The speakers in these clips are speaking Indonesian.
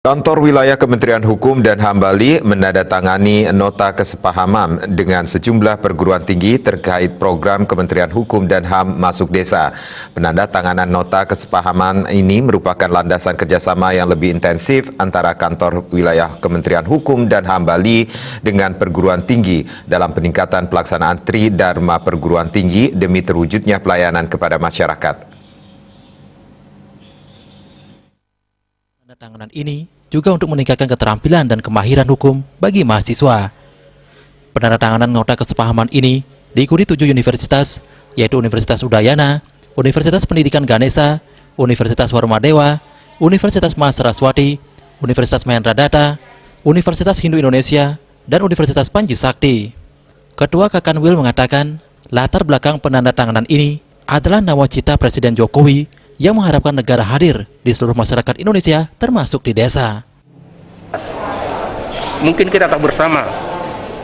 Kantor Wilayah Kementerian Hukum dan HAM Bali menandatangani nota kesepahaman dengan sejumlah perguruan tinggi terkait program Kementerian Hukum dan HAM masuk desa. Penandatanganan nota kesepahaman ini merupakan landasan kerjasama yang lebih intensif antara Kantor Wilayah Kementerian Hukum dan HAM Bali dengan perguruan tinggi dalam peningkatan pelaksanaan Tridharma perguruan tinggi demi terwujudnya pelayanan kepada masyarakat. Penandatanganan ini juga untuk meningkatkan keterampilan dan kemahiran hukum bagi mahasiswa. Penandatanganan nota kesepahaman ini diikuti 7 universitas, yaitu Universitas Udayana, Universitas Pendidikan Ganesha, Universitas Warmadewa, Universitas Mas Saraswati, Universitas Mahendra Data, Universitas Hindu Indonesia, dan Universitas Panji Sakti. Ketua Kakanwil mengatakan, latar belakang penandatanganan ini adalah nawacita Presiden Jokowi yang mengharapkan negara hadir di seluruh masyarakat Indonesia, termasuk di desa. Mungkin kita tak bersama,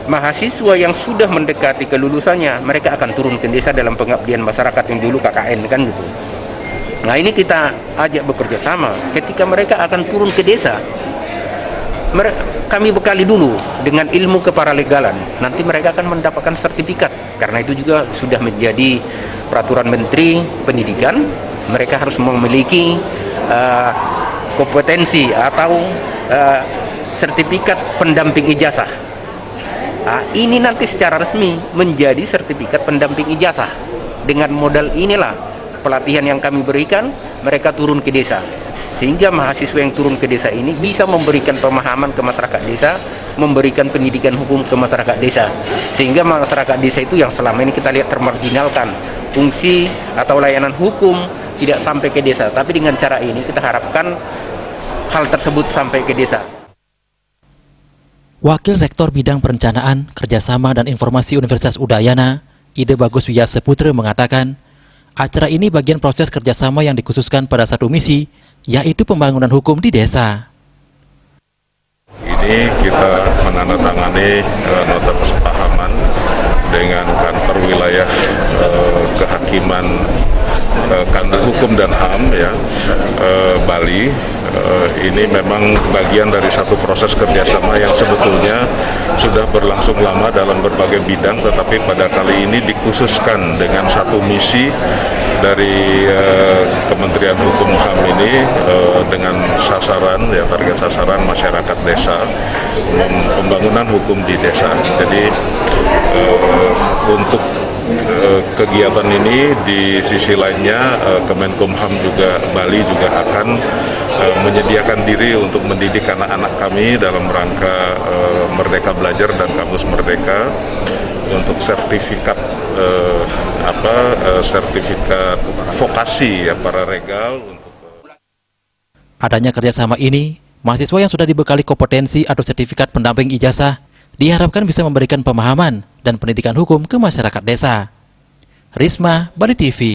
mahasiswa yang sudah mendekati kelulusannya, mereka akan turun ke desa dalam pengabdian masyarakat yang dulu KKN kan gitu. Nah ini kita ajak bekerja sama, ketika mereka akan turun ke desa, kami bekali dulu dengan ilmu keparalegalan, nanti mereka akan mendapatkan sertifikat, karena itu juga sudah menjadi peraturan Menteri Pendidikan. Mereka harus memiliki kompetensi atau sertifikat pendamping ijazah. Nah, ini nanti secara resmi menjadi sertifikat pendamping ijazah. Dengan modal inilah pelatihan yang kami berikan, mereka turun ke desa. Sehingga mahasiswa yang turun ke desa ini bisa memberikan pemahaman ke masyarakat desa, memberikan pendidikan hukum ke masyarakat desa. Sehingga masyarakat desa itu yang selama ini kita lihat termarginalkan, fungsi atau layanan hukum tidak sampai ke desa, tapi dengan cara ini kita harapkan hal tersebut sampai ke desa. Wakil Rektor Bidang Perencanaan, Kerjasama dan Informasi Universitas Udayana, Ide Bagus Wiyaseputra mengatakan, acara ini bagian proses kerjasama yang dikhususkan pada satu misi, yaitu pembangunan hukum di desa. Ini kita menandatangani nota kesepahaman dengan Kantor Wilayah Kehakiman Kantor Hukum dan HAM ya, Bali. Ini memang bagian dari satu proses kerjasama yang sebetulnya sudah berlangsung lama dalam berbagai bidang, tetapi pada kali ini dikhususkan dengan satu misi dari Kementerian Hukum HAM ini dengan sasaran ya, target sasaran masyarakat desa, pembangunan hukum di desa. Jadi untuk kegiatan ini di sisi lainnya Kemenkumham juga Bali juga akan menyediakan diri untuk mendidik anak-anak kami dalam rangka Merdeka Belajar dan Kampus Merdeka untuk sertifikat sertifikat vokasi ya para regal. Adanya kerjasama ini, mahasiswa yang sudah dibekali kompetensi atau sertifikat pendamping ijazah diharapkan bisa memberikan pemahaman dan pendidikan hukum ke masyarakat desa. Risma, Bali TV.